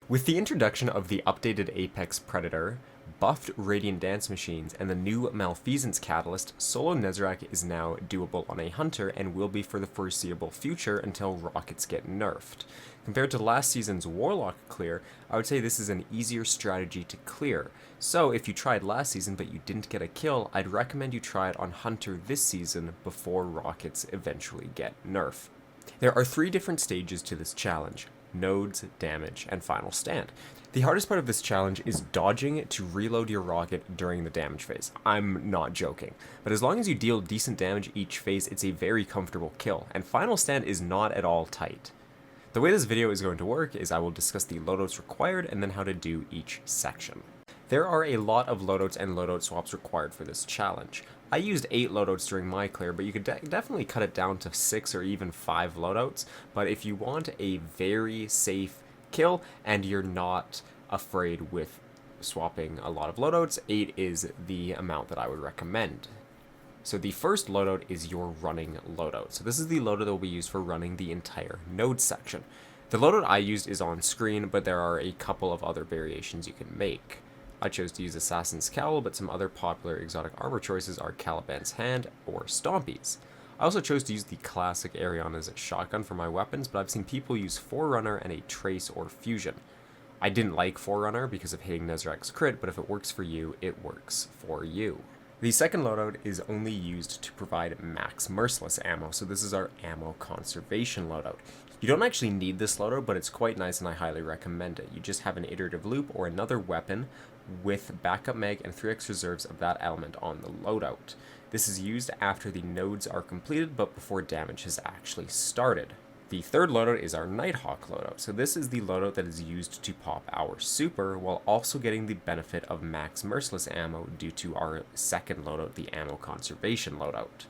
With the introduction of the updated Apex Predator, buffed Radiant Dance Machines, and the new Malfeasance Catalyst, solo Nezarec is now doable on a Hunter and will be for the foreseeable future until rockets get nerfed. Compared to last season's Warlock clear, I would say this is an easier strategy to clear. So if you tried last season but you didn't get a kill, I'd recommend you try it on Hunter this season before rockets eventually get nerfed. There are 3 different stages to this challenge: nodes, damage, and final stand. The hardest part of this challenge is dodging to reload your rocket during the damage phase. I'm not joking. But as long as you deal decent damage each phase, it's a very comfortable kill, and final stand is not at all tight. The way this video is going to work is I will discuss the loadouts required and then how to do each section. There are a lot of loadouts and loadout swaps required for this challenge. I used 8 loadouts during my clear, but you could definitely cut it down to 6 or even 5 loadouts. But if you want a very safe kill and you're not afraid with swapping a lot of loadouts, 8 is the amount that I would recommend. So the first loadout is your running loadout. So this is the loadout that will be used for running the entire node section. The loadout I used is on screen, but there are a couple of other variations you can make. I chose to use Assassin's Cowl, but some other popular exotic armor choices are Caliban's Hand or Stompies. I also chose to use the classic Ariana's shotgun for my weapons, but I've seen people use Forerunner and a Trace or Fusion. I didn't like Forerunner because of hitting Nezarec's crit, but if it works for you, it works for you. The second loadout is only used to provide max merciless ammo, so this is our ammo conservation loadout. You don't actually need this loadout, but it's quite nice and I highly recommend it. You just have an iterative loop or another weapon with backup mag and 3x reserves of that element on the loadout. This is used after the nodes are completed, but before damage has actually started. The third loadout is our Nighthawk loadout. So this is the loadout that is used to pop our super while also getting the benefit of max merciless ammo due to our second loadout, the ammo conservation loadout.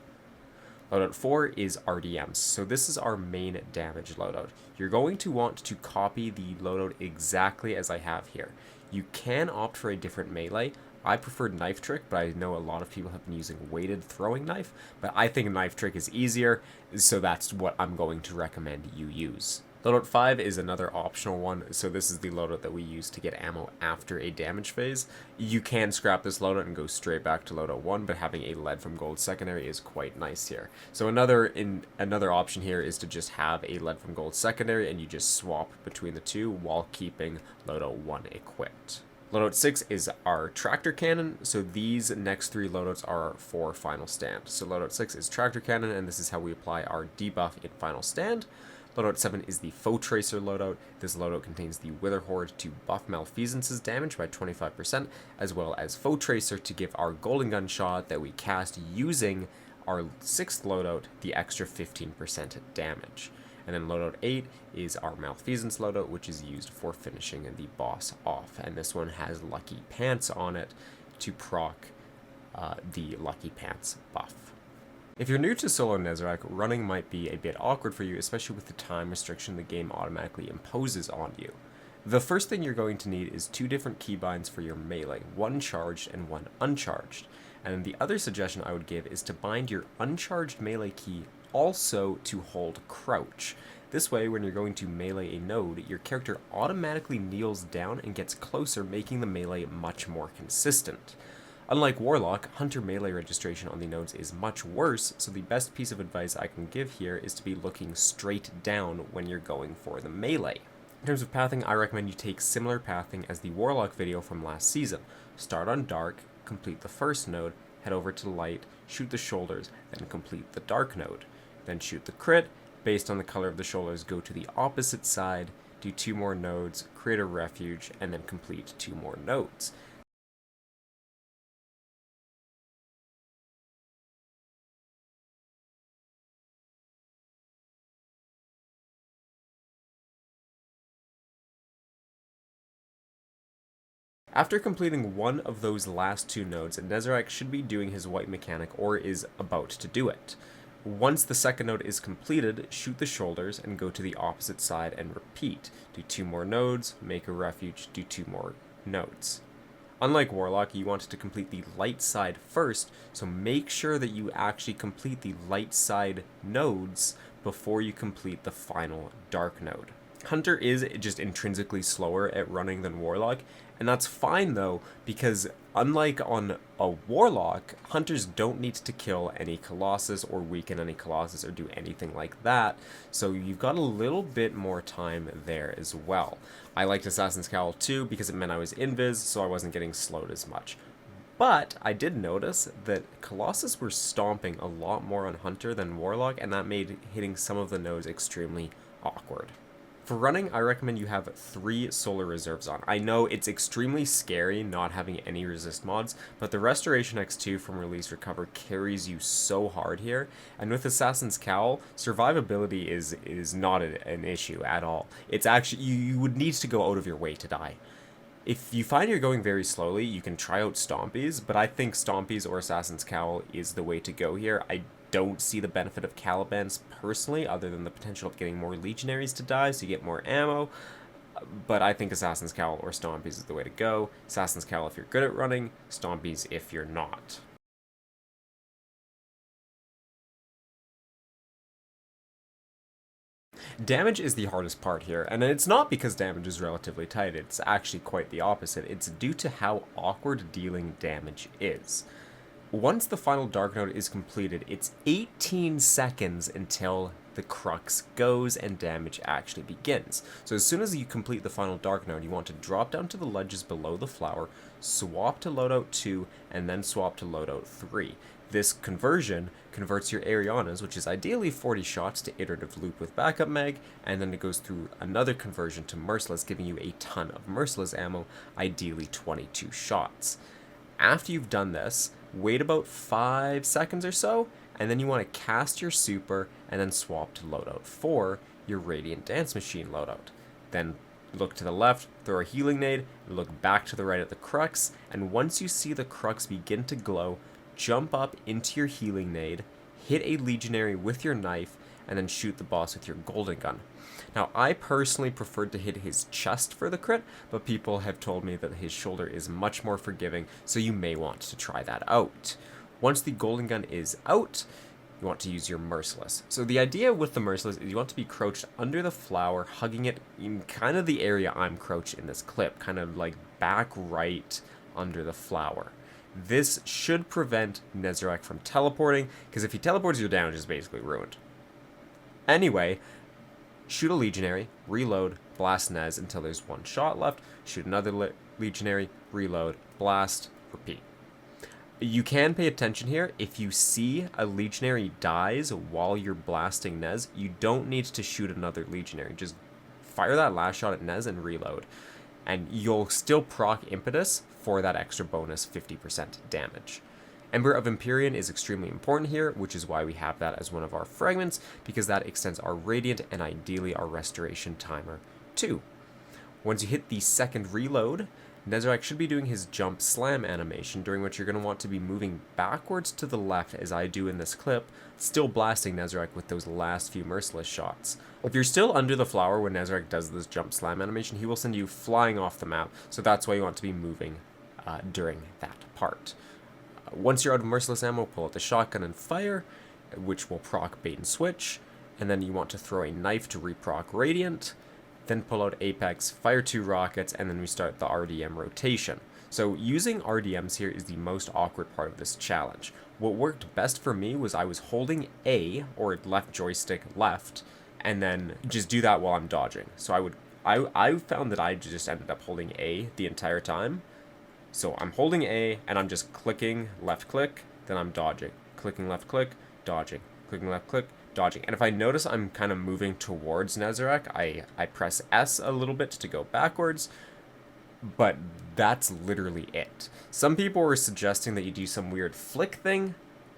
Loadout 4 is RDMs, so this is our main damage loadout. You're going to want to copy the loadout exactly as I have here. You can opt for a different melee. I preferred Knife Trick, but I know a lot of people have been using weighted throwing knife, but I think Knife Trick is easier, so that's what I'm going to recommend you use. Loadout 5 is another optional one, so this is the loadout that we use to get ammo after a damage phase. You can scrap this loadout and go straight back to loadout 1, but having a lead from gold secondary is quite nice here. So another option here is to just have a lead from gold secondary and you just swap between the two while keeping loadout 1 equipped. Loadout 6 is our Tractor Cannon, so these next 3 loadouts are for Final Stand. So Loadout 6 is Tractor Cannon, and this is how we apply our debuff in Final Stand. Loadout 7 is the Foe Tracer loadout. This loadout contains the Wither Horde to buff Malfeasance's damage by 25%, as well as Foe Tracer to give our Golden Gun shot that we cast using our 6th loadout the extra 15% damage. And then Loadout 8 is our Malfeasance loadout, which is used for finishing the boss off. And this one has Lucky Pants on it to proc the Lucky Pants buff. If you're new to solo Nezarec, running might be a bit awkward for you, especially with the time restriction the game automatically imposes on you. The first thing you're going to need is 2 different keybinds for your melee, one charged and one uncharged. And the other suggestion I would give is to bind your uncharged melee key also to hold crouch. This way, when you're going to melee a node, your character automatically kneels down and gets closer, making the melee much more consistent. Unlike Warlock, Hunter melee registration on the nodes is much worse, so the best piece of advice I can give here is to be looking straight down when you're going for the melee. In terms of pathing, I recommend you take similar pathing as the Warlock video from last season. Start on Dark, complete the first node, head over to Light, shoot the shoulders, then complete the Dark node. Then shoot the crit. Based on the color of the shoulders, go to the opposite side, do 2 more nodes, create a refuge, and then complete 2 more nodes. After completing one of those last 2 nodes, Nezarec should be doing his white mechanic or is about to do it. Once the second node is completed, shoot the shoulders and go to the opposite side and repeat. Do 2 more nodes, make a refuge, do 2 more nodes. Unlike Warlock, you want to complete the light side first, so make sure that you actually complete the light side nodes before you complete the final dark node. Hunter is just intrinsically slower at running than Warlock, and that's fine though, because unlike on a Warlock, Hunters don't need to kill any Colossus or weaken any Colossus or do anything like that, so you've got a little bit more time there as well. I liked Assassin's Cowl too because it meant I was invis, so I wasn't getting slowed as much. But I did notice that Colossus were stomping a lot more on Hunter than Warlock, and that made hitting some of the nodes extremely awkward. For running, I recommend you have 3 solar reserves on. I know it's extremely scary not having any resist mods, but the Restoration X2 from Release Recover carries you so hard here, and with Assassin's Cowl, survivability is not an issue at all. It's actually, you would need to go out of your way to die. If you find you're going very slowly, you can try out Stompies, but I think Stompies or Assassin's Cowl is the way to go here. I don't see the benefit of Calibans personally, other than the potential of getting more Legionaries to die, so you get more ammo. But I think Assassin's Cowl or Stompies is the way to go. Assassin's Cowl if you're good at running, Stompies if you're not. Damage is the hardest part here, and it's not because damage is relatively tight, it's actually quite the opposite. It's due to how awkward dealing damage is. Once the final Dark Node is completed, it's 18 seconds until the crux goes and damage actually begins. So as soon as you complete the final Dark Node, you want to drop down to the ledges below the flower, swap to Loadout 2, and then swap to Loadout 3. This conversion converts your Arianas, which is ideally 40 shots, to Iterative Loop with backup mag, and then it goes through another conversion to Merciless, giving you a ton of Merciless ammo, ideally 22 shots. After you've done this, wait about 5 seconds or so, and then you want to cast your super and then swap to Loadout 4, your Radiant Dance Machine loadout. Then look to the left, throw a healing nade, look back to the right at the crux, and once you see the crux begin to glow, jump up into your healing nade, hit a legionary with your knife, and then shoot the boss with your golden gun. Now, I personally preferred to hit his chest for the crit, but people have told me that his shoulder is much more forgiving, so you may want to try that out. Once the golden gun is out, you want to use your Merciless. So the idea with the Merciless is you want to be crouched under the flower, hugging it in kind of the area I'm crouched in this clip, kind of like back right under the flower. This should prevent Nezarec from teleporting, because if he teleports, your damage is basically ruined. Anyway, shoot a Legionary, reload, blast Nez until there's 1 shot left, shoot another Legionary, reload, blast, repeat. You can pay attention here. If you see a Legionary dies while you're blasting Nez, you don't need to shoot another Legionary. Just fire that last shot at Nez and reload. And you'll still proc Impetus for that extra bonus 50% damage. Ember of Empyrean is extremely important here, which is why we have that as one of our fragments, because that extends our Radiant and ideally our Restoration timer too. Once you hit the second reload, Nezarec should be doing his jump slam animation, during which you're going to want to be moving backwards to the left as I do in this clip, still blasting Nezarec with those last few Merciless shots. If you're still under the flower when Nezarec does this jump slam animation, he will send you flying off the map, so that's why you want to be moving during that part. Once you're out of Merciless ammo, pull out the shotgun and fire, which will proc bait and switch, and then you want to throw a knife to reproc Radiant, then pull out Apex, fire 2 rockets, and then we start the RDM rotation. So using RDMs here is the most awkward part of this challenge. What worked best for me was I was holding A, or left joystick left, and then just do that while I'm dodging. So I found that I just ended up holding A the entire time. So I'm holding A, and I'm just clicking left click, then I'm dodging. Clicking left click, dodging. Clicking left click, dodging. And if I notice I'm kind of moving towards Nezarec, I press S a little bit to go backwards, but that's literally it. Some people were suggesting that you do some weird flick thing.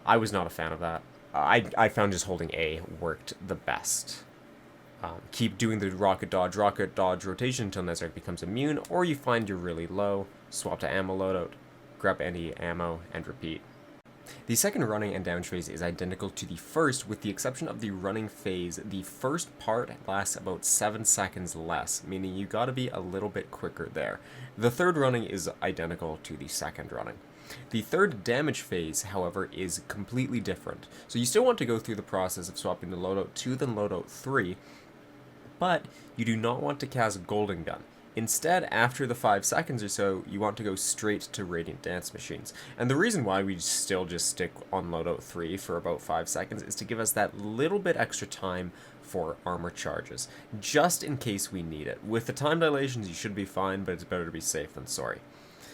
I was not a fan of that. I found just holding A worked the best. Keep doing the rocket dodge rotation until Nezarec becomes immune, or you find you're really low, swap to ammo loadout, grab any ammo, and repeat. The second running and damage phase is identical to the first, with the exception of the running phase. The first part lasts about 7 seconds less, meaning you gotta be a little bit quicker there. The third running is identical to the second running. The third damage phase, however, is completely different. So you still want to go through the process of swapping to Loadout 2, then Loadout 3, but you do not want to cast Golden Gun. Instead, after the 5 seconds or so, you want to go straight to Radiant Dance Machines. And the reason why we still just stick on Loadout 3 for about 5 seconds is to give us that little bit extra time for armor charges, just in case we need it. With the time dilations, you should be fine, but it's better to be safe than sorry.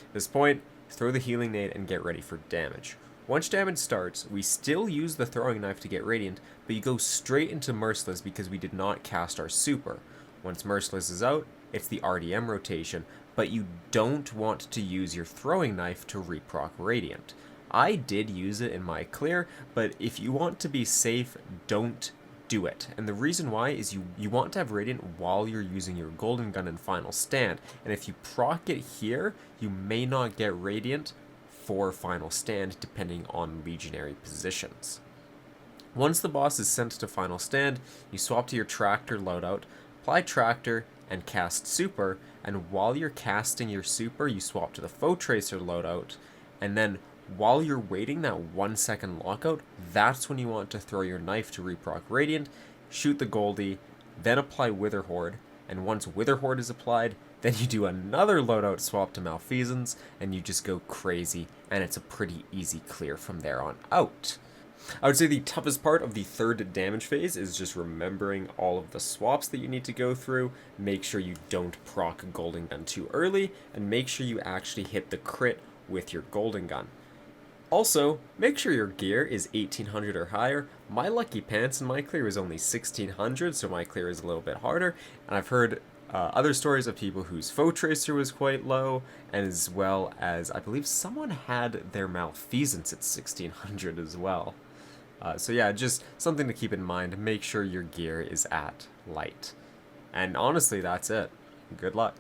At this point, throw the healing nade and get ready for damage. Once damage starts, we still use the throwing knife to get Radiant, but you go straight into Merciless because we did not cast our super. Once Merciless is out, it's the RDM rotation, but you don't want to use your throwing knife to reproc Radiant. I did use it in my clear, but if you want to be safe, don't do it. And the reason why is you want to have Radiant while you're using your Golden Gun in Final Stand, and if you proc it here, you may not get Radiant for Final Stand depending on Legionary positions. Once the boss is sent to Final Stand, you swap to your Tractor loadout, apply Tractor, and cast Super, and while you're casting your Super, you swap to the Foe Tracer loadout, and then while you're waiting that 1 second lockout, that's when you want to throw your knife to reproc Radiant, shoot the Goldie, then apply Wither Horde, and once Wither Horde is applied, then you do another loadout swap to Malfeasance, and you just go crazy, and it's a pretty easy clear from there on out. I would say the toughest part of the third damage phase is just remembering all of the swaps that you need to go through, make sure you don't proc Golden Gun too early, and make sure you actually hit the crit with your Golden Gun. Also, make sure your gear is 1800 or higher. My lucky pants in my clear is only 1600, so my clear is a little bit harder, and I've heard other stories of people whose Foe Tracer was quite low, and as well as I believe someone had their Malfeasance at 1600 as well. So yeah, just something to keep in mind. Make sure your gear is at light. And honestly, that's it. Good luck.